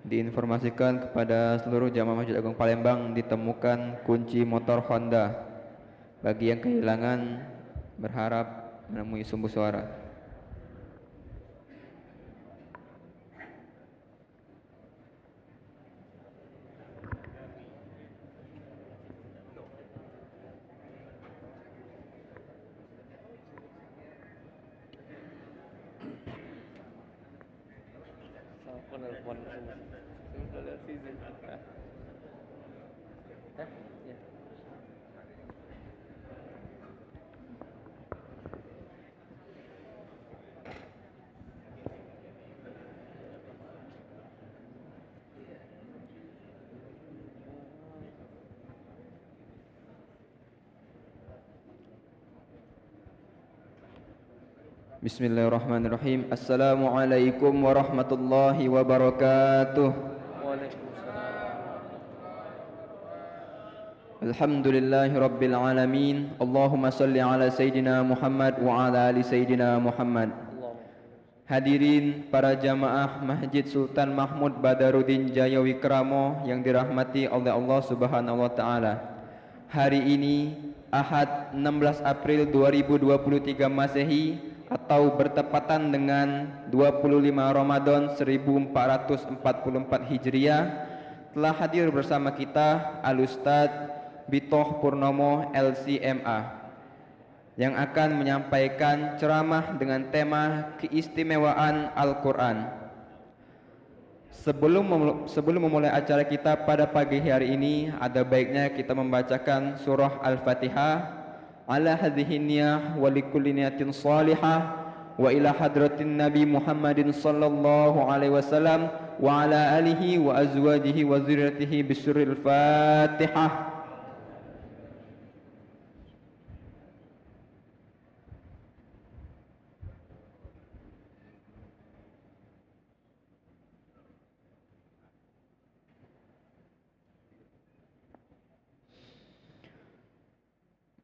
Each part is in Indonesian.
Diinformasikan kepada seluruh jamaah Masjid Agung Palembang ditemukan kunci motor Honda. Bagi yang kehilangan berharap menemui sumber suara. Bismillahirrahmanirrahim. Assalamualaikum warahmatullahi wabarakatuh. Alhamdulillahi rabbil alamin. Allahumma salli ala Sayyidina Muhammad wa ala ali Sayyidina Muhammad. Hadirin para jamaah Masjid Sultan Mahmud Badaruddin Jaya Wikramo yang dirahmati oleh Allah Subhanahu wa taala. Hari ini Ahad 16 April 2023 Masehi atau bertepatan dengan 25 Ramadan 1444 Hijriah, telah hadir bersama kita Al-Ustadz Bitoh Purnomo LCMA yang akan menyampaikan ceramah dengan tema keistimewaan Al-Quran. Sebelum memulai acara kita pada pagi hari ini, ada baiknya kita membacakan surah Al-Fatihah. Ala hadhihi niyah wa likulli niyatin salihah wa ila hadratin Nabi Muhammadin sallallahu alaihi wasallam wa ala alihi wa azwajihi wa dzurriyyatihi bisurril Fatihah.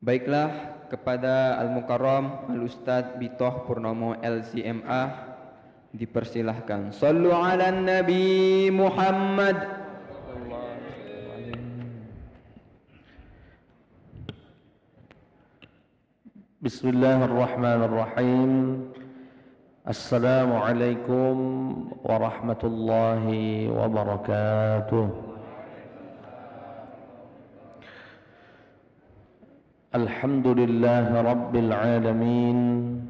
Baiklah, kepada Al-Mukarram Al-Ustadz Bitoh Purnomo LCMA dipersilahkan. Sallu ala Nabi Muhammad. Bismillahirrahmanirrahim. Assalamualaikum warahmatullahi wabarakatuh. Alhamdulillah Rabbil Alamin.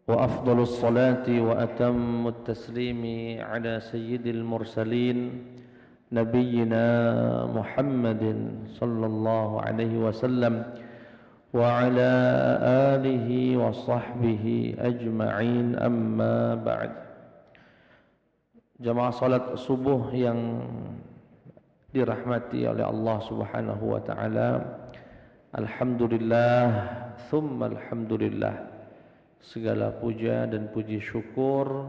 Wa afdalus salati wa atammut taslimi ala sayyidil mursalin Nabiyyina Muhammadin sallallahu alaihi wasallam wa ala alihi wa sahbihi ajma'in, amma ba'd. Jamaah salat subuh yang dirahmati oleh Allah Subhanahu wa taala, alhamdulillah thumma alhamdulillah, segala puja dan puji syukur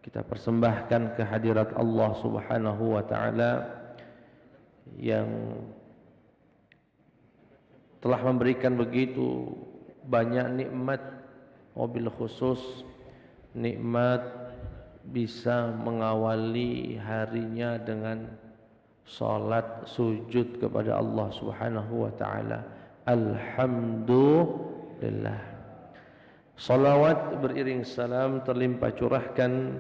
kita persembahkan kehadirat Allah Subhanahu wa taala yang telah memberikan begitu banyak nikmat, wabil khusus nikmat bisa mengawali harinya dengan salat sujud kepada Allah Subhanahu wa taala. Alhamdulillah. Salawat beriring salam terlimpah curahkan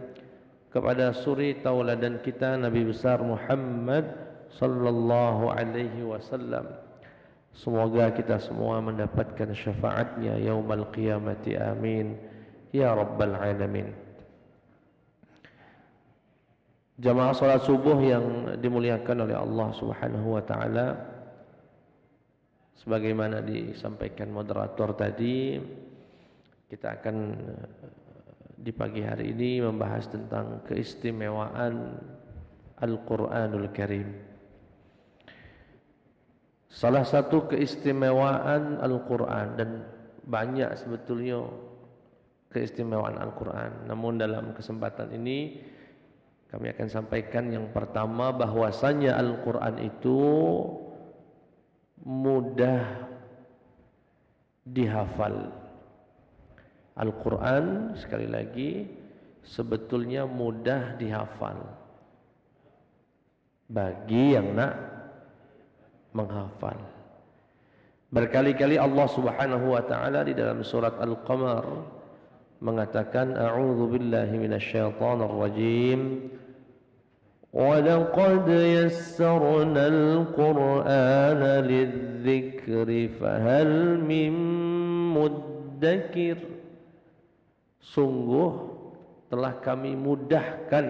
kepada suri tauladan kita Nabi besar Muhammad sallallahu alaihi wasallam. Semoga kita semua mendapatkan syafaatnya yaumul qiyamati, amin ya rabbal alamin. Jamaah salat subuh yang dimuliakan oleh Allah Subhanahu wa taala, sebagaimana disampaikan moderator tadi, kita akan di pagi hari ini membahas tentang keistimewaan Al-Qur'anul Karim. Salah satu keistimewaan Al-Qur'an, dan banyak sebetulnya keistimewaan Al-Qur'an, namun dalam kesempatan ini kami akan sampaikan yang pertama, bahwasanya Al-Quran itu mudah dihafal. Al-Quran sekali lagi sebetulnya mudah dihafal bagi yang nak menghafal. Berkali-kali Allah Subhanahu wa taala di dalam surat Al-Qamar mengatakan a'udzu billahi minasyaitonir rajim wa laqad yassarnal qur'ana lidzikri fahal mim muddakir. Sungguh telah kami mudahkan,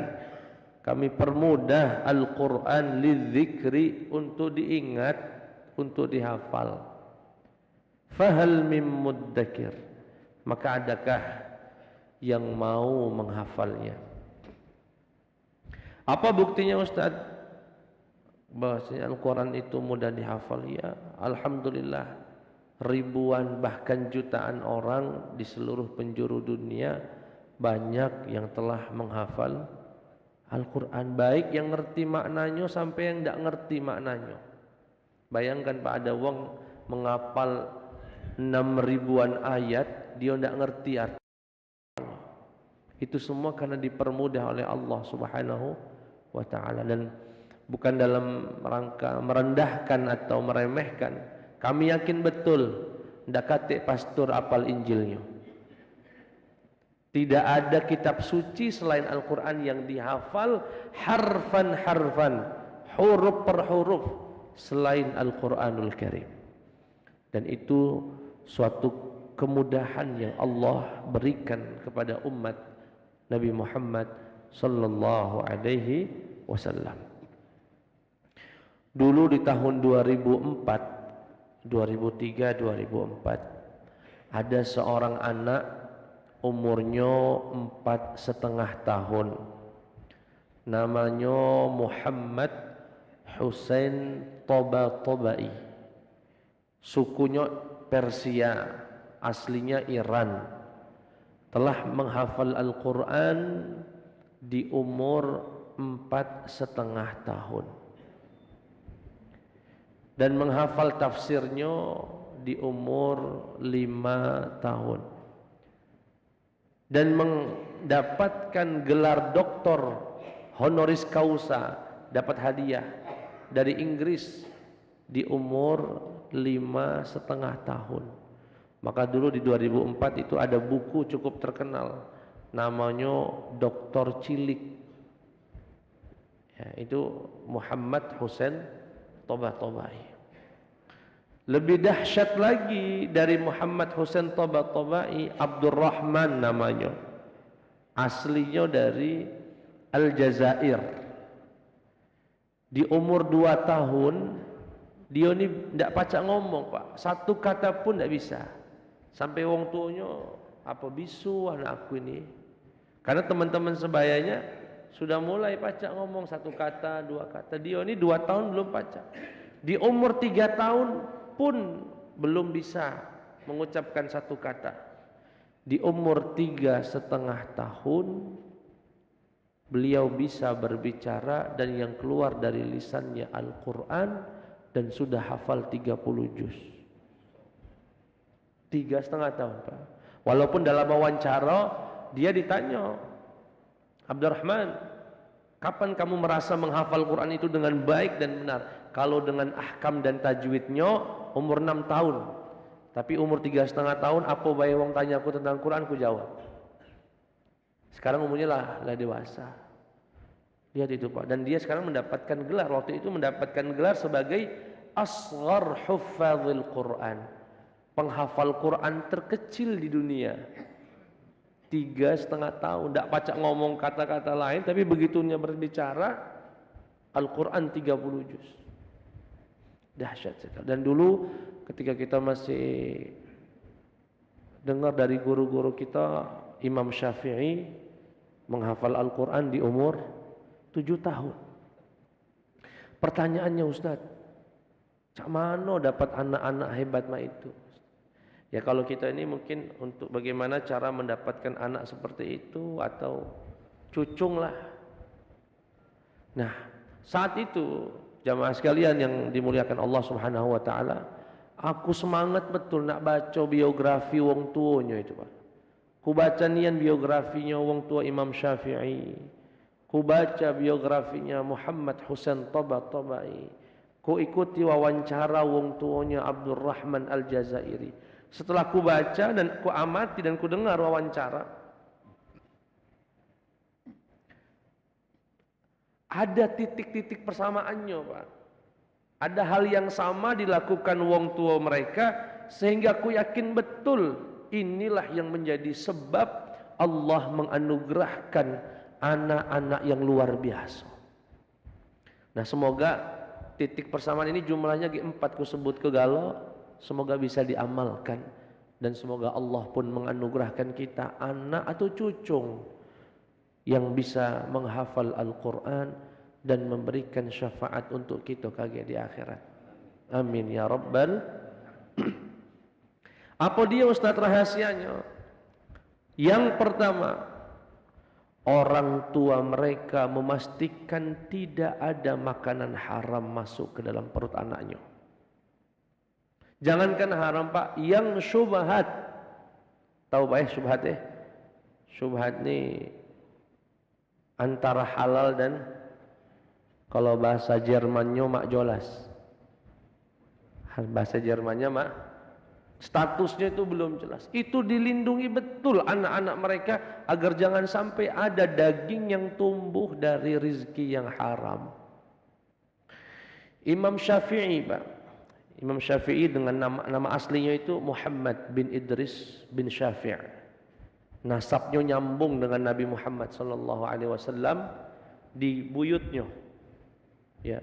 kami permudah Al-Quran lidzikri, untuk diingat, untuk dihafal. Fahal mim muddakir, maka adakah yang mau menghafalnya? Apa buktinya Ustaz bahwasanya Al-Quran itu mudah dihafal? Ya, alhamdulillah, ribuan bahkan jutaan orang di seluruh penjuru dunia banyak yang telah menghafal Al-Quran, baik yang ngerti maknanya sampai yang tidak ngerti maknanya. Bayangkan Pak, ada wong menghafal 6.000-an ayat, dia tidak ngerti arti. Itu semua karena dipermudah oleh Allah Subhanahu wa ta'ala. Dan bukan dalam rangka merendahkan atau meremehkan. Kami yakin betul ndak kate pastor apal Injilnya. Tidak ada kitab suci selain Al-Quran yang dihafal harfan-harfan, huruf per huruf, selain Al-Quranul Karim. Dan itu suatu kemudahan yang Allah berikan kepada umat Nabi Muhammad sallallahu alaihi wasallam. Dulu di tahun 2004, 2003, 2004, ada seorang anak umurnya 4,5 tahun, namanya Muhammad Husain Tabatabai, sukunya Persia, aslinya Iran, telah menghafal Al-Quran di umur 4,5 tahun dan menghafal tafsirnya di umur 5 tahun. Dan mendapatkan gelar doktor honoris causa, dapat hadiah dari Inggris di umur 5,5 tahun. Maka dulu di 2004 itu ada buku cukup terkenal, namanya Doktor Cilik. Ya, itu Muhammad Husain Tabatabai. Lebih dahsyat lagi dari Muhammad Husain Tabatabai, Abdurrahman namanya, aslinya dari Aljazair. Di umur 2 tahun dia ni tidak pacak ngomong Pak, satu kata pun tidak bisa. Sampai wong tuanya, apa bisu anak aku ini? Karena teman-teman sebayanya sudah mulai pacak ngomong 1 kata, 2 kata. Dia ni 2 tahun belum pacak. Di umur 3 tahun pun belum bisa mengucapkan 1 kata. Di umur 3,5 tahun beliau bisa berbicara, dan yang keluar dari lisannya Al-Quran, dan sudah hafal 30 juz. 3,5 tahun Pak. Walaupun dalam wawancara dia ditanya, Abdurrahman, kapan kamu merasa menghafal Quran itu dengan baik dan benar? Kalau dengan ahkam dan tajwidnya umur 6 tahun. Tapi umur 3,5 tahun, apa bayi wong tanya aku tentang Quran, aku jawab. Sekarang umurnya lah dewasa. Lihat itu Pak. Dan dia sekarang mendapatkan gelar, waktu itu mendapatkan gelar sebagai asghar huffazil Quran, penghafal Quran terkecil di dunia. 3,5 tahun, tidak pacak ngomong kata-kata lain, tapi begitunya berbicara Al-Quran 30 juz. Dahsyat sekali. Dan dulu ketika kita masih dengar dari guru-guru kita, Imam Syafi'i menghafal Al-Quran di umur 7 tahun. Pertanyaannya Ustaz, cak mana dapat anak-anak hebat mah itu? Ya kalau kita ini mungkin untuk bagaimana cara mendapatkan anak seperti itu, atau cucung lah. Nah, saat itu jamaah sekalian yang dimuliakan Allah Subhanahu wa taala, aku semangat betul nak baca biografi wong tuanya itu Pak. Ku baca nian biografinya wong tua Imam Syafi'i. Ku baca biografinya Muhammad Husain Tabai. Ku ikuti wawancara wong tuanya Abdurrahman Al-Jazairi. Setelah ku baca dan ku amati dan ku dengar wawancara, ada titik-titik persamaannya, Pak. Ada hal yang sama dilakukan wong tua mereka, sehingga aku yakin betul inilah yang menjadi sebab Allah menganugerahkan anak-anak yang luar biasa. Nah, semoga titik persamaan ini jumlahnya 4 ku sebut ke galo, semoga bisa diamalkan, dan semoga Allah pun menganugerahkan kita anak atau cucung yang bisa menghafal Al-Quran dan memberikan syafaat untuk kita kagak di akhirat. Amin ya rabbal. Apa dia Ustaz rahasianya? Yang pertama, orang tua mereka memastikan tidak ada makanan haram masuk ke dalam perut anaknya. Jangankan haram, Pak, yang syubhat. Tahu Pak syubhat Syubhat ini antara halal dan, kalau bahasa Jermannya mak jolas. Bahasa Jermannya mak, statusnya itu belum jelas. Itu dilindungi betul anak-anak mereka agar jangan sampai ada daging yang tumbuh dari rizki yang haram. Imam Syafi'i, Pak. Imam Syafi'i dengan nama aslinya itu Muhammad bin Idris bin Syafi'. Nasabnya nyambung dengan Nabi Muhammad sallallahu alaihi wasallam di buyutnya. Ya.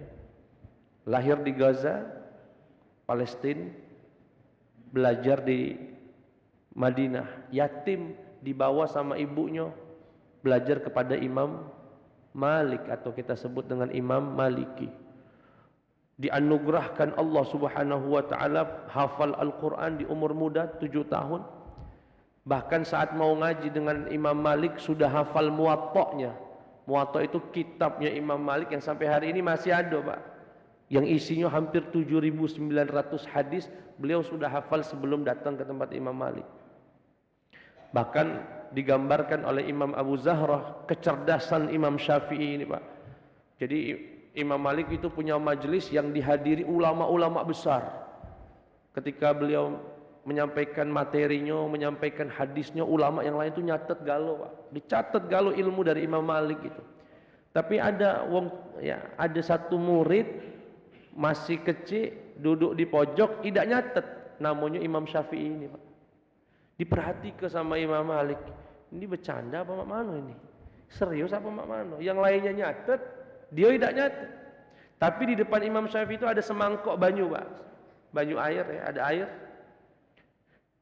Lahir di Gaza, Palestina, belajar di Madinah, yatim dibawa sama ibunya, belajar kepada Imam Malik atau kita sebut dengan Imam Maliki. Dianugerahkan Allah Subhanahu wa taala hafal Al-Qur'an di umur muda 7 tahun. Bahkan saat mau ngaji dengan Imam Malik sudah hafal Muwatta'nya. Muwatta' itu kitabnya Imam Malik yang sampai hari ini masih ada, Pak. Yang isinya hampir 7.900 hadis, beliau sudah hafal sebelum datang ke tempat Imam Malik. Bahkan digambarkan oleh Imam Abu Zahrah kecerdasan Imam Syafi'i ini, Pak. Jadi Imam Malik itu punya majelis yang dihadiri ulama-ulama besar. Ketika beliau menyampaikan materinya, menyampaikan hadisnya, ulama yang lain itu nyatet galau, Pak. Dicatat galau ilmu dari Imam Malik itu. Tapi ada ada satu murid masih kecil duduk di pojok tidak nyatet, namanya Imam Syafi'i ini, Pak. Diperhatikan sama Imam Malik. Ini bercanda apa mak mano ini? Serius apa mak mano? Yang lainnya nyatet, dia tidak nyatet. Tapi di depan Imam Syafi'i itu ada semangkok banyu, Pak. Banyu air ya, ada air.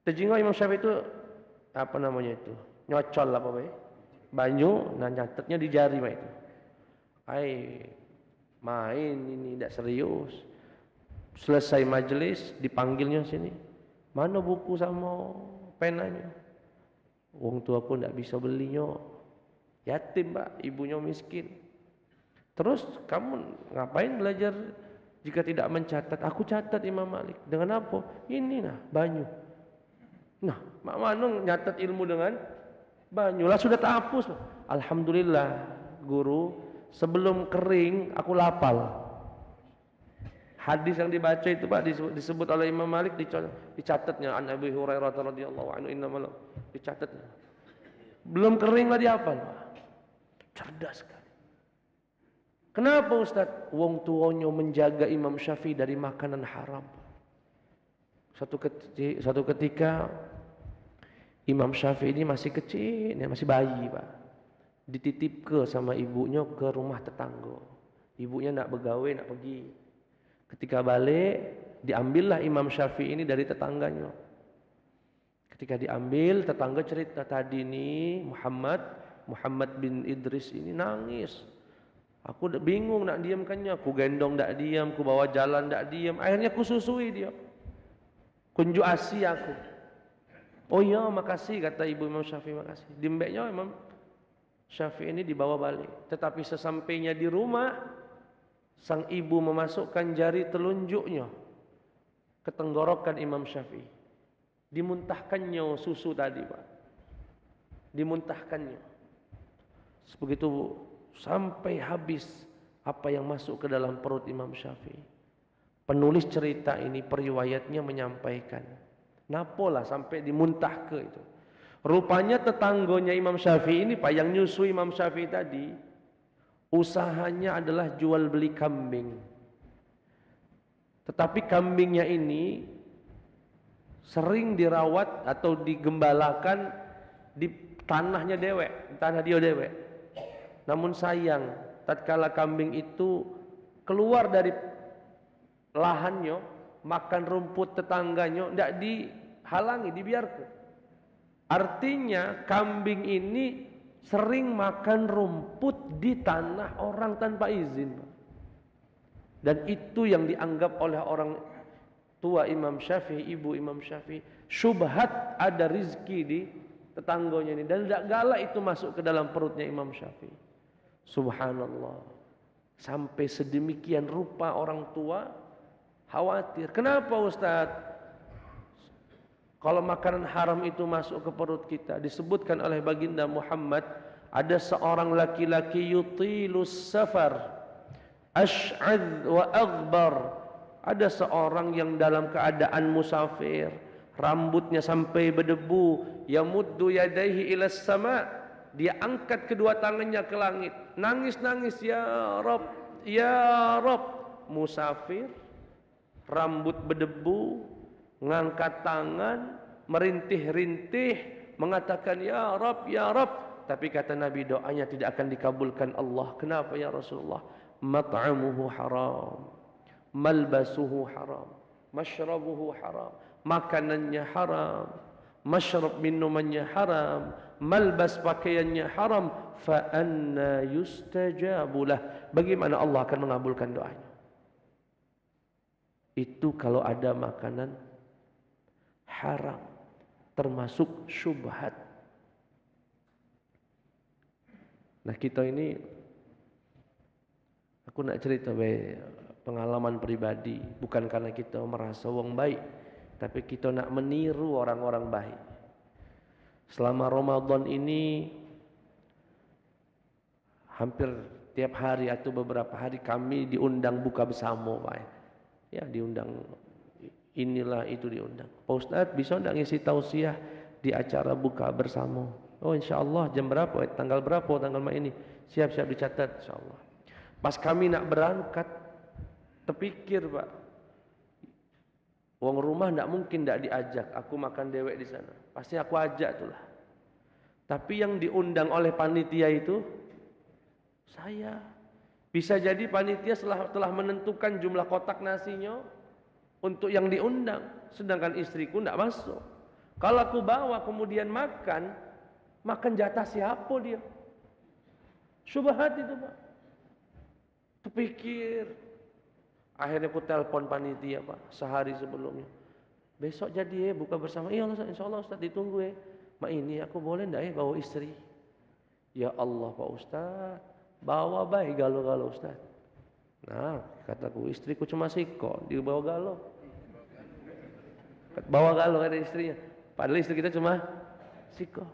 Tejingo Imam Syafi'i itu apa namanya itu? Nyocol apa Pak? Banyu, nah nyatetnya di jari, Pak itu. Main ini tidak serius. Selesai majelis dipanggilnya sini. Mana buku sama penanya? Wong tua pun tidak bisa belinya. Yatim, Pak, ibunya miskin. Terus kamu ngapain belajar jika tidak mencatat? Aku catat Imam Malik. Dengan apa? Ini nah banyu. Nah, Mak Manung nyatat ilmu dengan banyu. Lah sudah tak hapus. Alhamdulillah, guru. Sebelum kering aku lapal. Hadis yang dibaca itu, Pak, disebut oleh Imam Malik, dicatatnya an Abi Hurairah radhiyallahu anhu innamal dicatatnya. Belum kering lah dihafal, Pak. Cerdas sekali. Kenapa Ustaz? Wong tuanya menjaga Imam Syafi'i dari makanan haram. Satu ketika Imam Syafi'i ini masih kecil, masih bayi, Pak. Dititip sama ibunya ke rumah tetangga. Ibunya nak begawe, nak pergi. Ketika balik, diambillah Imam Syafi'i ini dari tetangganya. Ketika diambil, tetangga cerita tadi nih Muhammad bin Idris ini nangis. Aku bingung nak diamkannya, aku gendong tak diam, aku bawa jalan tak diam. Akhirnya aku susui dia. Kunjuk asi aku. Oh iya, makasih, kata ibu Imam Syafi'i, makasih. Dimbeknya Imam Syafi'i ini dibawa balik. Tetapi sesampainya di rumah, sang ibu memasukkan jari telunjuknya ke tenggorokan Imam Syafi'i. Dimuntahkannya susu tadi, Pak. dimuntahkannya. Begitu sampai habis apa yang masuk ke dalam perut Imam Syafi'i. Penulis cerita ini periwayatnya menyampaikan, napolah sampai dimuntah ke itu. Rupanya tetanggonya Imam Syafi'i ini Pak, yang nyusui Imam Syafi'i tadi, usahanya adalah jual beli kambing. Tetapi kambingnya ini sering dirawat atau digembalakan di tanahnya dewek, tanah dia dewek. Namun sayang, tatkala kambing itu keluar dari lahannya, makan rumput tetangganya, tidak dihalangi, dibiarkan. Artinya kambing ini sering makan rumput di tanah orang tanpa izin. Dan itu yang dianggap oleh orang tua Imam Syafi'i, ibu Imam Syafi'i, syubhat ada rizki di tetangganya ini. Dan tidak galak itu masuk ke dalam perutnya Imam Syafi'i. Subhanallah. Sampai sedemikian rupa orang tua khawatir. Kenapa Ustaz? Kalau makanan haram itu masuk ke perut kita, disebutkan oleh baginda Muhammad, ada seorang laki-laki yutilus safar, ash'adz wa aghbar. Ada seorang yang dalam keadaan musafir, rambutnya sampai berdebu, yamuddu yadaihi ila sama, dia angkat kedua tangannya ke langit, nangis-nangis, ya Rabb, ya Rabb. Musafir, rambut berdebu, ngangkat tangan, merintih-rintih, mengatakan ya Rabb, ya Rabb. Tapi kata Nabi, doanya tidak akan dikabulkan Allah. Kenapa ya Rasulullah? Mat'amuhu haram, malbasuhu haram, mashrabuhu haram, makanannya haram, mashrab minumannya haram, malbas pakaiannya haram, fa anna yustajabulah. Bagaimana Allah akan mengabulkan doanya? Itu kalau ada makanan haram, termasuk syubhat. Nah kita ini, aku nak cerita pengalaman pribadi, bukan karena kita merasa wong baik, tapi kita nak meniru orang-orang baik. Selama Ramadan ini hampir tiap hari atau beberapa hari kami diundang buka bersama, Pak. Ya, diundang inilah itu diundang. Pak Ustadz bisa enggak ngisi tausiah di acara buka bersama? Oh insyaallah jam berapa? Tanggal berapa? Tanggal ini. Siap-siap dicatat insyaallah. Pas kami nak berangkat, terpikir Pak, wong rumah ndak mungkin ndak diajak, aku makan dewek di sana. Pasti aku ajak itulah. Tapi yang diundang oleh panitia itu saya. Bisa jadi panitia telah menentukan jumlah kotak nasinya untuk yang diundang, sedangkan istriku ndak masuk. Kalau aku bawa kemudian makan jatah siapa dia? Syubhat itu Pak. Terpikir. Akhirnya aku telepon panitia Pak, sehari sebelumnya. Besok jadi buka bersama. Iya insyaallah Ustaz ditunggu ya. Mak ini aku boleh enggak bawa istri? Ya Allah Pak Ustaz, bawa baik galau-galau Ustaz. Nah, kataku istriku cuma siko, dia bawa galau. Bawa galau ada istrinya. Padahal istri kita cuma siko.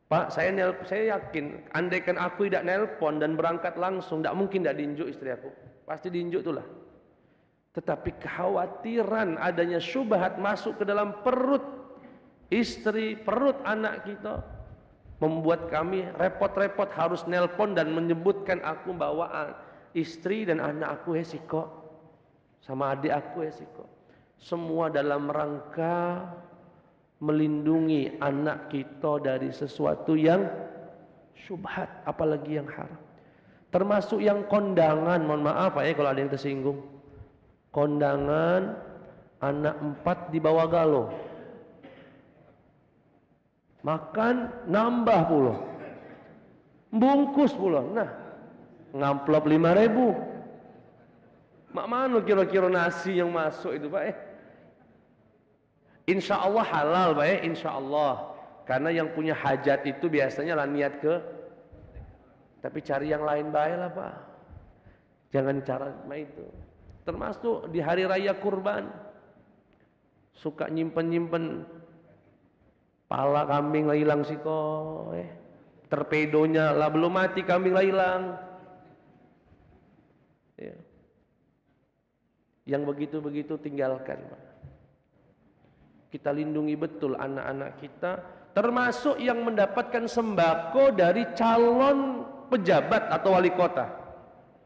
Pak, saya yakin andaikan aku tidak nelpon dan berangkat langsung, tidak mungkin tidak diinjuk istri aku. Pasti diinjuk itulah. Tetapi kekhawatiran adanya syubhat masuk ke dalam perut istri, perut anak kita, membuat kami repot-repot harus nelpon dan menyebutkan aku bawa istri dan anak aku siko, sama adik aku siko. Semua dalam rangka melindungi anak kita dari sesuatu yang syubhat, apalagi yang haram. Termasuk yang kondangan, mohon maaf kalau ada yang tersinggung. Kondangan anak 4 di bawah galau. Makan nambah pula. Bungkus pula. Nah, ngamplop 5.000. Mak mana kira-kira nasi yang masuk itu Pak Insya Allah halal Pak Insya Allah. Karena yang punya hajat itu biasanya lah niat ke. Tapi cari yang lain baik lah Pak. Jangan cara itu. Termasuk di hari raya kurban. Suka nyimpen-nyimpen Pala kambing lah hilang sih torpedonya lah belum mati, kambing lah hilang. Ya. Yang begitu-begitu tinggalkan, Pak. Kita lindungi betul anak-anak kita, termasuk yang mendapatkan sembako dari calon pejabat atau wali kota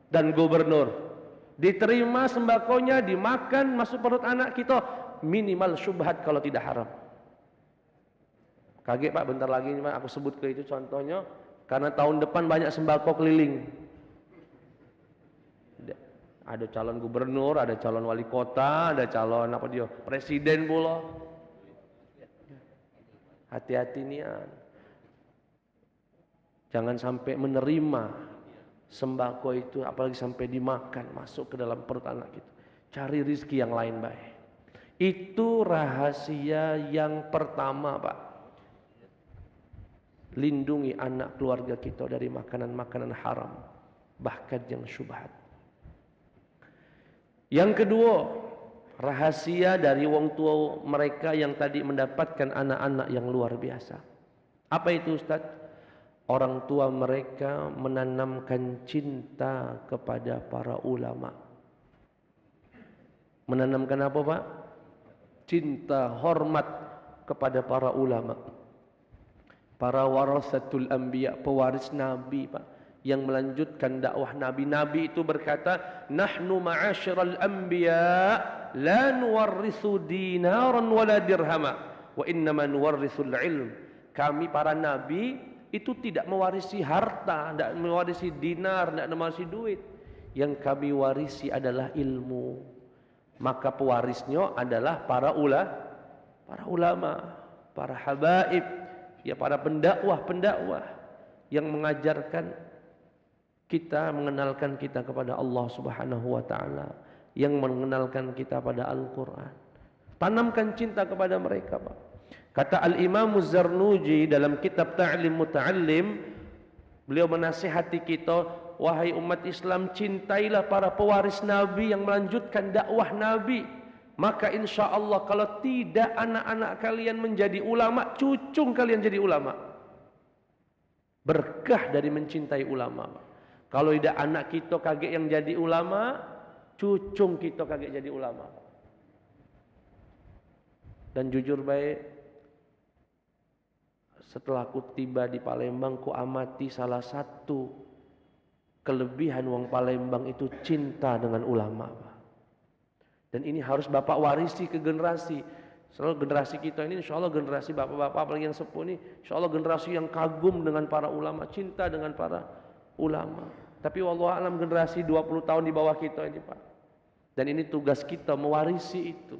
dan gubernur. Diterima sembakonya, dimakan, masuk perut anak kita, minimal syubhat kalau tidak haram. Kaget Pak, bentar lagi Pak, aku sebut ke itu contohnya, karena tahun depan banyak sembako keliling. Ada calon gubernur, ada calon wali kota, ada calon presiden pula. Hati-hati nian. Jangan sampai menerima sembako itu, apalagi sampai dimakan, masuk ke dalam perut anak kita. Cari rizki yang lain baik. Itu rahasia yang pertama, Pak. Lindungi anak keluarga kita dari makanan-makanan haram, bahkan yang syubhat. Yang kedua, rahasia dari wong tua mereka yang tadi mendapatkan anak-anak yang luar biasa. Apa itu Ustaz? Orang tua mereka menanamkan cinta kepada para ulama. Menanamkan apa Pak? Cinta, hormat kepada para ulama. Para warasatul anbiya, pewaris Nabi Pak, yang melanjutkan dakwah Nabi. Nabi itu berkata, nahnu ma'asyiral anbiya la nuwarrisu dinaran wala dirhama wa innama nuwarrisul ilm. Kami para nabi itu tidak mewarisi harta, tidak mewarisi dinar, tidak mewarisi duit. Yang kami warisi adalah ilmu. Maka pewarisnya adalah para ulama, para habaib, ya para pendakwah yang mengajarkan kita, mengenalkan kita kepada Allah Subhanahu wa taala, yang mengenalkan kita pada Al-Qur'an. Tanamkan cinta kepada mereka, Pak. Kata Al-Imam Az-Zarnuji dalam kitab Ta'lim Muta'allim, beliau menasihati kita, wahai umat Islam, cintailah para pewaris Nabi yang melanjutkan dakwah Nabi. Maka insya Allah kalau tidak anak-anak kalian menjadi ulama, cucung kalian jadi ulama. Berkah dari mencintai ulama. Kalau tidak anak kita kaget yang jadi ulama, cucung kita kaget jadi ulama. Dan jujur baik, setelah aku tiba di Palembang, ku amati salah satu kelebihan wong Palembang itu cinta dengan ulama. Dan ini harus Bapak warisi ke generasi. Selalu generasi kita ini insya Allah generasi bapak-bapak apalagi yang sepuh ini, insya Allah generasi yang kagum dengan para ulama, cinta dengan para ulama. Tapi wallahu alam generasi 20 tahun di bawah kita ini Pak. Dan ini tugas kita mewarisi itu.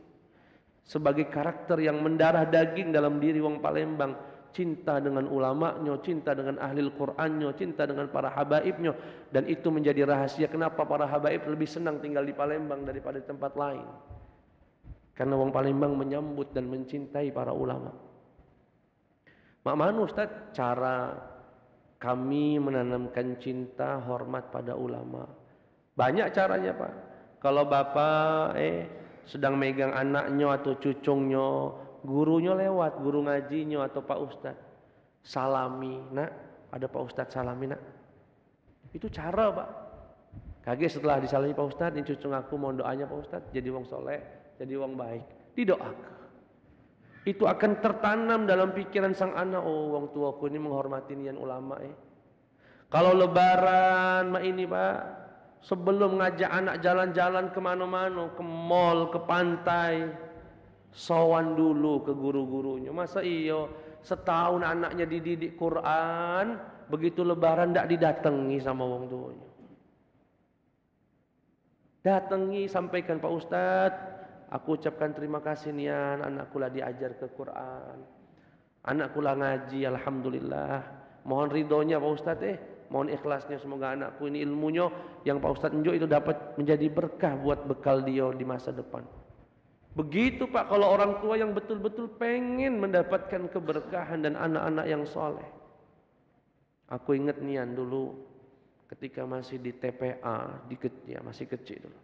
Sebagai karakter yang mendarah daging dalam diri wong Palembang. Cinta dengan ulamanya, cinta dengan ahli Al-Qur'annya, cinta dengan para habaibnya. Dan itu menjadi rahasia kenapa para habaib lebih senang tinggal di Palembang daripada di tempat lain. Karena wong Palembang menyambut dan mencintai para ulama. Mak mana Ustaz cara kami menanamkan cinta, hormat pada ulama? Banyak caranya Pak. Kalau Bapak sedang megang anaknya atau cucungnya, gurunya lewat, guru ngajinya atau Pak Ustaz, salami, nak, ada Pak Ustaz salami nak. Itu cara Pak. Kaget setelah disalami Pak Ustaz, ini cucung aku mohon doanya Pak Ustaz, jadi wong soleh, jadi wong baik. Didoakan. Itu akan tertanam dalam pikiran sang anak, oh wong tuaku ini menghormati nian ulama. Kalau lebaran mak ini Pak, sebelum ngajak anak jalan-jalan kemana-mana, ke mall, ke pantai, sowan dulu ke guru-gurunya. Masa iyo setahun anaknya dididik Quran, begitu lebaran tidak didatangi sama wong tuanya. Datangi, sampaikan Pak Ustadz, aku ucapkan terima kasih nian, anakku lah diajar ke Quran, anakku lah ngaji, alhamdulillah. Mohon ridhonya Pak Ustadz, mohon ikhlasnya, semoga anakku ini ilmunya yang Pak Ustadz unjuk itu dapat menjadi berkah buat bekal dia di masa depan. Begitu Pak, kalau orang tua yang betul-betul pengen mendapatkan keberkahan dan anak-anak yang soleh. Aku ingat nian dulu ketika masih di TPA, masih kecil dulu.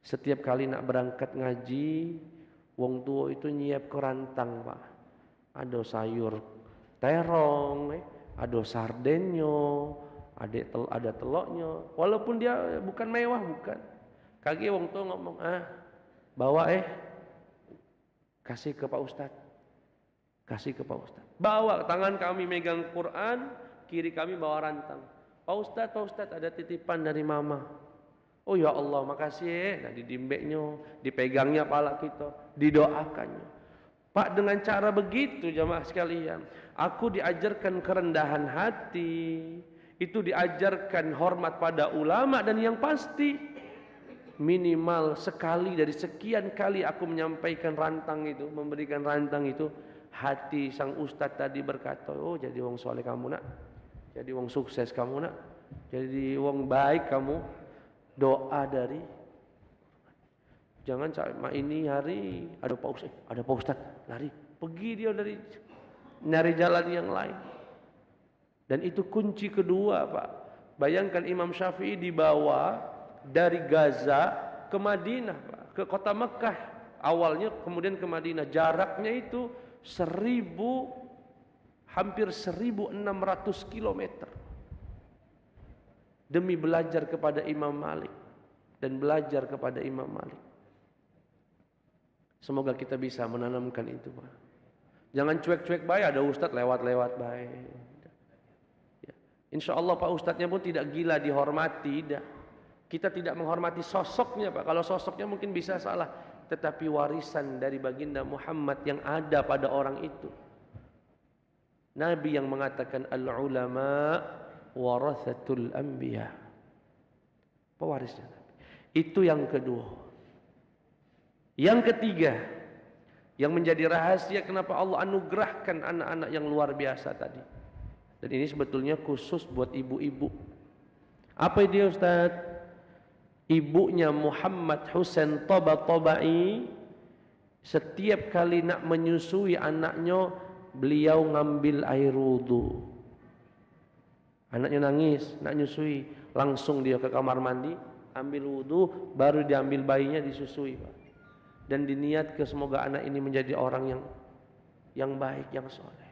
Setiap kali nak berangkat ngaji, wong tua itu nyiap kerantang Pak. ada sayur terong, ada sardenyo, ada teloknya. Walaupun dia bukan mewah, bukan. Kaki wong tua ngomong, bawa kasih ke Pak Ustadz. Kasih ke Pak Ustadz. Bawa, tangan kami megang Quran, kiri kami bawa rantang. Pak Ustadz ada titipan dari mama. Oh ya Allah, makasih. Nah, didimbeknya, dipegangnya pala kita, didoakannya. Pak, dengan cara begitu jamaah sekalian, aku diajarkan kerendahan hati, itu diajarkan hormat pada ulama, dan yang pasti minimal sekali dari sekian kali aku menyampaikan rantang itu, memberikan rantang itu, hati sang ustadz tadi berkata, oh jadi wong soleh kamu nak, jadi wong sukses kamu nak, jadi wong baik kamu. Doa dari, jangan ini hari ada Pak Ustadz, lari, pergi dia dari nyari jalan yang lain. Dan itu kunci kedua, Pak. Bayangkan Imam Syafi'i dibawa dari Gaza ke Madinah, Pak, ke kota Mekah awalnya, kemudian ke Madinah. Jaraknya itu hampir 1.600 kilometer. Demi belajar kepada Imam Malik dan belajar kepada Imam Malik. Semoga kita bisa menanamkan itu, Pak. Jangan cuek-cuek baik, ada ustadz lewat-lewat baik. Ya. Insya Allah Pak ustadznya pun tidak gila dihormati. Kita tidak menghormati sosoknya, Pak. Kalau sosoknya mungkin bisa salah, tetapi warisan dari baginda Muhammad yang ada pada orang itu. Nabi yang mengatakan al-ulama warathatul anbiya, pewarisnya Nabi. Itu yang kedua. Yang ketiga, yang menjadi rahasia kenapa Allah anugerahkan anak-anak yang luar biasa tadi. Dan ini sebetulnya khusus buat ibu-ibu. Apa dia Ustaz? Ibunya Muhammad Husain Tabai, setiap kali nak menyusui anaknya, beliau ngambil air wudu. Anaknya nangis, nak nyusui, langsung dia ke kamar mandi, ambil wudu, baru diambil bayinya disusui, Pak. Dan diniat ke semoga anak ini menjadi orang yang baik, yang soleh.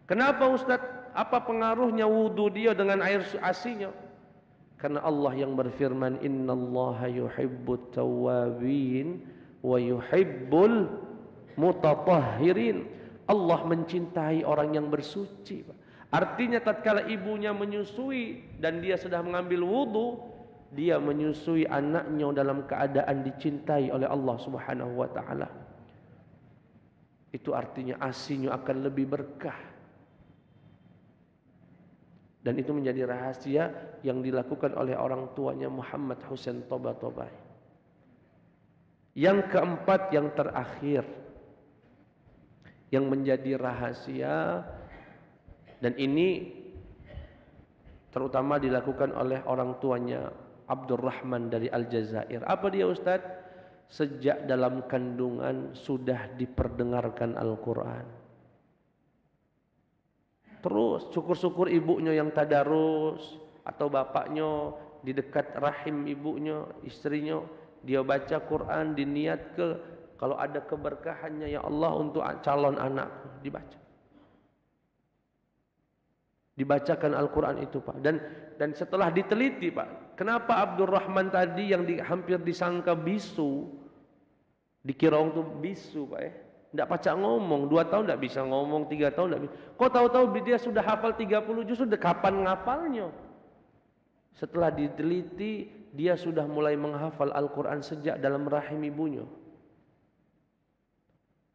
Kenapa Ustadz? Apa pengaruhnya wudu dia dengan air asinya? Karena Allah yang berfirman, innallaha yuhibbut tawwabin wa yuhibbul mutatahhirin. Allah mencintai orang yang bersuci, Pak. Artinya tatkala ibunya menyusui dan dia sudah mengambil wudu, dia menyusui anaknya dalam keadaan dicintai oleh Allah Subhanahu wa taala. Itu artinya asinya akan lebih berkah. Dan itu menjadi rahasia yang dilakukan oleh orang tuanya Muhammad Husain Tabai. Yang keempat, yang terakhir, yang menjadi rahasia, dan ini terutama dilakukan oleh orang tuanya Abdurrahman dari Aljazair. Apa dia Ustaz? Sejak dalam kandungan sudah diperdengarkan Al-Quran. Terus syukur-syukur ibunya yang tadarus, atau bapaknya di dekat rahim ibunya, istrinya, dia baca Quran, diniat kalau ada keberkahannya ya Allah untuk calon anakku, dibacakan Al-Quran itu, Pak. Dan setelah diteliti, Pak, kenapa Abdurrahman tadi yang hampir disangka bisu, dikira orang itu bisu, Pak, tidak pacak ngomong, 2 tahun tidak bisa ngomong, 3 tahun tidak bisa. Kok tahu-tahu dia sudah hafal 30 juz, sudah kapan ngapalnya? Setelah diteliti, dia sudah mulai menghafal Al-Quran sejak dalam rahim ibunya.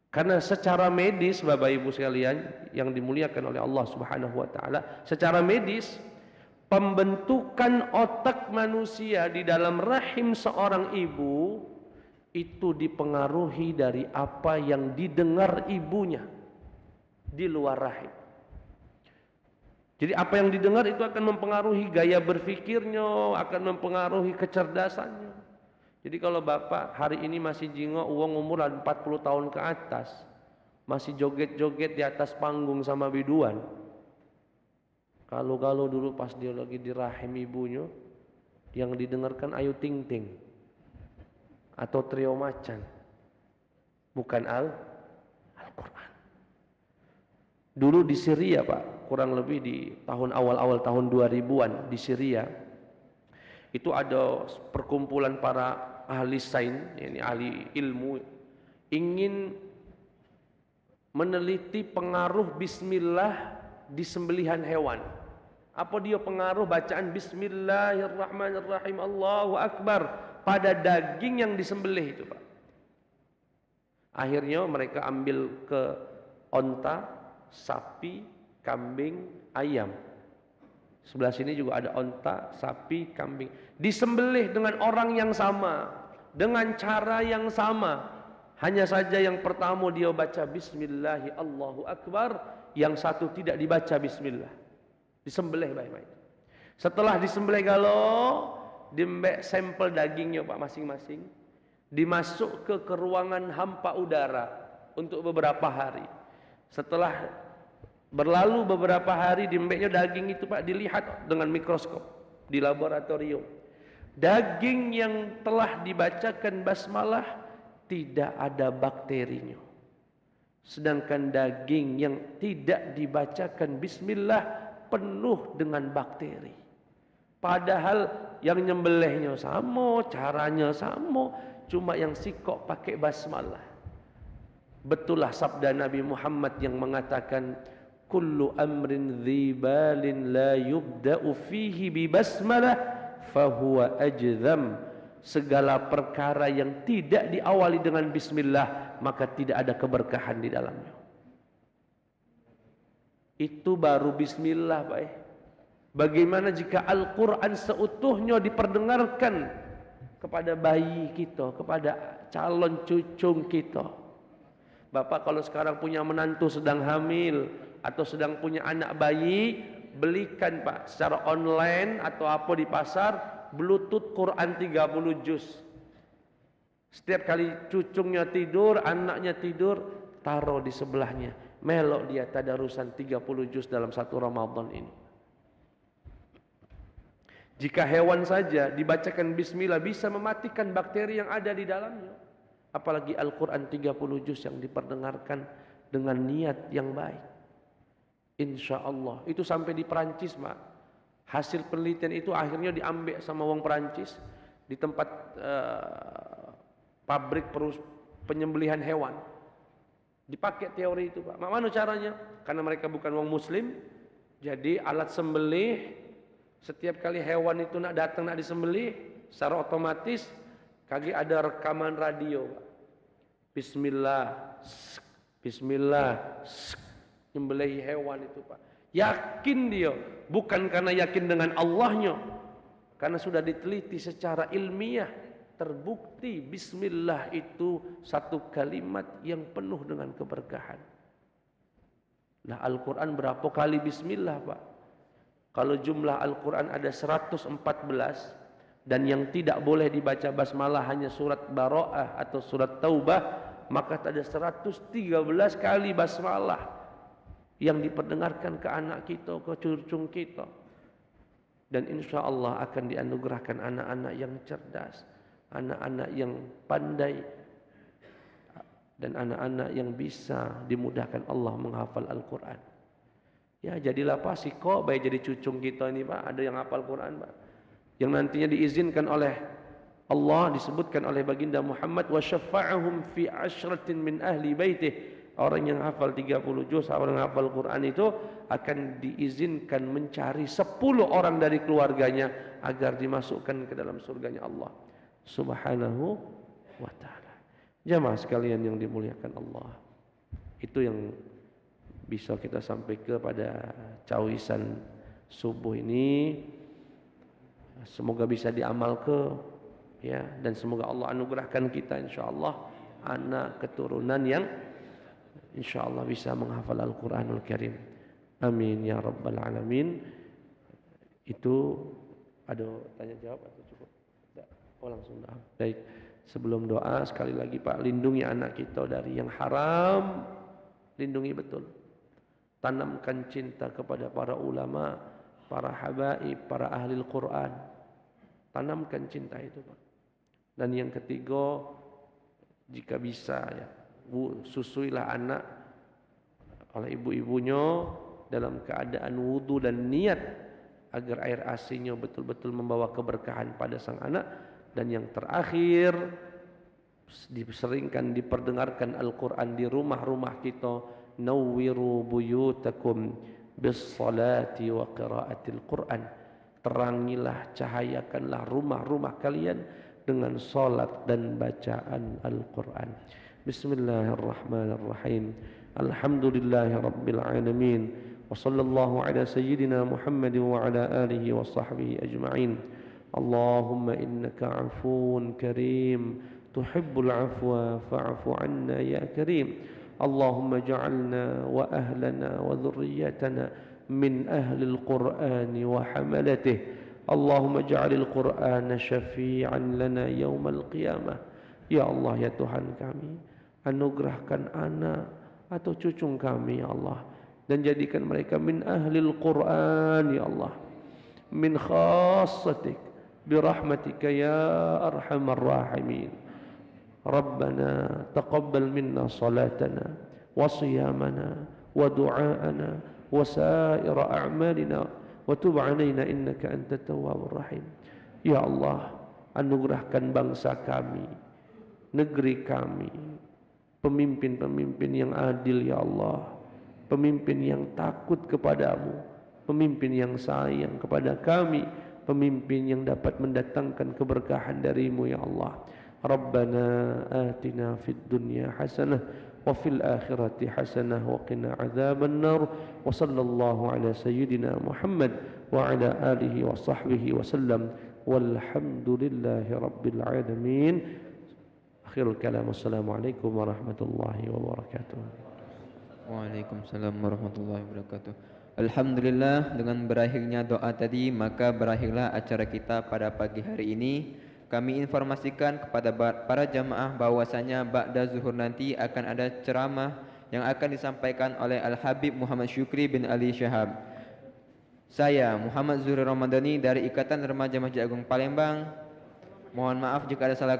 Karena secara medis, Bapak Ibu sekalian yang dimuliakan oleh Allah Subhanahu wa taala, secara medis pembentukan otak manusia di dalam rahim seorang ibu itu dipengaruhi dari apa yang didengar ibunya di luar rahim. Jadi apa yang didengar itu akan mempengaruhi gaya berpikirnya, akan mempengaruhi kecerdasannya. Jadi kalau bapak hari ini masih jingok, uang umur 40 tahun ke atas, masih joget-joget di atas panggung sama biduan. Kalau dulu pas dia lagi di rahim ibunya, yang didengarkan Ayu Ting Ting atau Trio Macan, bukan Al-Quran. Dulu di Syria Pak, kurang lebih di tahun awal-awal tahun 2000-an di Syria, itu ada perkumpulan para ahli sains, yakni ahli ilmu, ingin meneliti pengaruh bismillah di sembelihan hewan. Apa dia pengaruh bacaan bismillahirrahmanirrahim Allahu akbar pada daging yang disembelih itu Pak. Akhirnya mereka ambil ke onta, sapi, kambing, ayam. Sebelah sini juga ada onta, sapi, kambing. Disembelih dengan orang yang sama, dengan cara yang sama. Hanya saja yang pertama dia baca bismillahi Allahu akbar, yang satu tidak dibaca bismillah. Disembelih baik-baik. Setelah disembelih galau, diembek sampel dagingnya Pak masing-masing, dimasuk ke ruangan hampa udara untuk beberapa hari. Setelah berlalu beberapa hari, diembeknya daging itu Pak dilihat dengan mikroskop di laboratorium. Daging yang telah dibacakan basmalah tidak ada bakterinya. Sedangkan daging yang tidak dibacakan bismillah penuh dengan bakteri. Padahal yang nyembelihnya sama, caranya sama, cuma yang sikok pakai basmalah. Betullah sabda Nabi Muhammad yang mengatakan, kullu amrin dhibalin la yubda'u fihi bi basmalah fahuwa ajzam. Segala perkara yang tidak diawali dengan bismillah maka tidak ada keberkahan di dalamnya. Itu baru bismillah Pak. Bagaimana jika Al-Quran seutuhnya diperdengarkan kepada bayi kita, kepada calon cucu kita. Bapak kalau sekarang punya menantu sedang hamil atau sedang punya anak bayi, belikan Pak secara online atau apa di pasar Bluetooth Quran 30 juz. Setiap kali cucunya tidur, anaknya tidur, taruh di sebelahnya. Melok dia tadarusan 30 juz dalam satu Ramadan ini. Jika hewan saja dibacakan bismillah bisa mematikan bakteri yang ada di dalamnya. Apalagi Al-Quran 30 juz yang diperdengarkan dengan niat yang baik. Insya Allah. Itu sampai di Perancis Pak. Hasil penelitian itu akhirnya diambil sama wong Perancis di tempat pabrik penyembelihan hewan. Dipakai teori itu Pak. Mana caranya? Karena mereka bukan wong Muslim, jadi alat sembelih setiap kali hewan itu nak datang nak disembelih, secara otomatis kaki ada rekaman radio Pak. Bismillah, Bismillah, nyembelih hewan itu Pak. Yakin dia, bukan karena yakin dengan Allahnya, karena sudah diteliti secara ilmiah, terbukti bismillah itu satu kalimat yang penuh dengan keberkahan. Nah Al-Quran berapa kali bismillah Pak? Kalau jumlah Al-Quran ada 114 dan yang tidak boleh dibaca basmalah hanya surat Bara'ah atau surat Taubah, maka ada 113 kali basmalah yang diperdengarkan ke anak kita, ke cucu kita. Dan insya Allah akan dianugerahkan anak-anak yang cerdas, anak-anak yang pandai, dan anak-anak yang bisa dimudahkan Allah menghafal Al-Quran. Ya jadilah Pak, kok baik jadi cucu kita ini Pak, ada yang hafal Quran Pak. Yang nantinya diizinkan oleh Allah, disebutkan oleh baginda Muhammad, wa syafa'ahum fi ashratin min ahli baitih. Orang yang hafal 30 juz, orang yang hafal Quran itu akan diizinkan mencari 10 orang dari keluarganya agar dimasukkan ke dalam surganya Allah Subhanahu wa ta'ala. Jamaah sekalian yang dimuliakan Allah, itu yang bisa kita sampaikan pada cawisan subuh ini. Semoga bisa diamalkan ya, dan semoga Allah anugerahkan kita insyaallah anak keturunan yang insyaallah bisa menghafal Al-Quranul Karim. Amin ya rabbal alamin. Itu ada tanya jawab atau cukup? Tidak. Oh langsung doa. Baik. Sebelum doa sekali lagi Pak, lindungi anak kita dari yang haram. Lindungi betul. Tanamkan cinta kepada para ulama, para habaib, para ahli Al-Quran. Tanamkan cinta itu Pak. Dan yang ketiga, jika bisa ya, susuilah anak oleh ibu-ibunya dalam keadaan wudu dan niat agar air ASI-nya betul-betul membawa keberkahan pada sang anak. Dan yang terakhir, diseringkan diperdengarkan Al-Quran di rumah-rumah kita, nawwiru buyutakum bis salati wa qiraatil Quran, terangilah, cahayakanlah rumah-rumah kalian dengan salat dan bacaan Al-Quran. Bismillahirrahmanirrahim. Alhamdulillahi rabbil alamin. Wa sallallahu ala sayyidina Muhammad wa ala alihi wa sahbihi ajma'in. Allahumma innaka afuun karim tuhibbul afwa fa'fu anna ya karim. Allahumma ja'alna wa ahlana wa dhurriyyatana min ahlil qur'ani wa hamalatih. Allahumma ja'alil qur'ana syafi'an lana yawmal qiyamah. Ya Allah, ya Tuhan kami, anugerahkan anak atau cucu kami ya Allah, dan jadikan mereka min ahlil Qur'an ya Allah, min khassatik birahmatika ya arhamar rahimin. Rabbana taqabbal minna salatana wa siyamana wa du'aana wa sa'ira a'malina wa tub 'alaina innaka antat tawwabur rahim. Ya Allah, anugerahkan bangsa kami, negeri kami, pemimpin-pemimpin yang adil ya Allah, pemimpin yang takut kepadamu, pemimpin yang sayang kepada kami, pemimpin yang dapat mendatangkan keberkahan darimu ya Allah. Rabbana atina fid dunya hasanah wa fil akhirati hasanah wa qina adzaban nar. Wa sallallahu ala sayyidina Muhammad wa ala alihi wa sahbihi wa sallam. Walhamdulillahi rabbil alamin. Akhirul kalam. Assalamualaikum warahmatullahi wabarakatuh. Waalaikumsalam warahmatullahi wabarakatuh. Alhamdulillah, dengan berakhirnya doa tadi maka berakhirlah acara kita pada pagi hari ini. Kami informasikan kepada para jamaah bahwasanya ba'da zuhur nanti akan ada ceramah yang akan disampaikan oleh Al-Habib Muhammad Syukri bin Ali Syahab. Saya Muhammad Zuhri Ramadhani dari Ikatan Remaja Masjid Agung Palembang. Mohon maaf jika ada salah kata.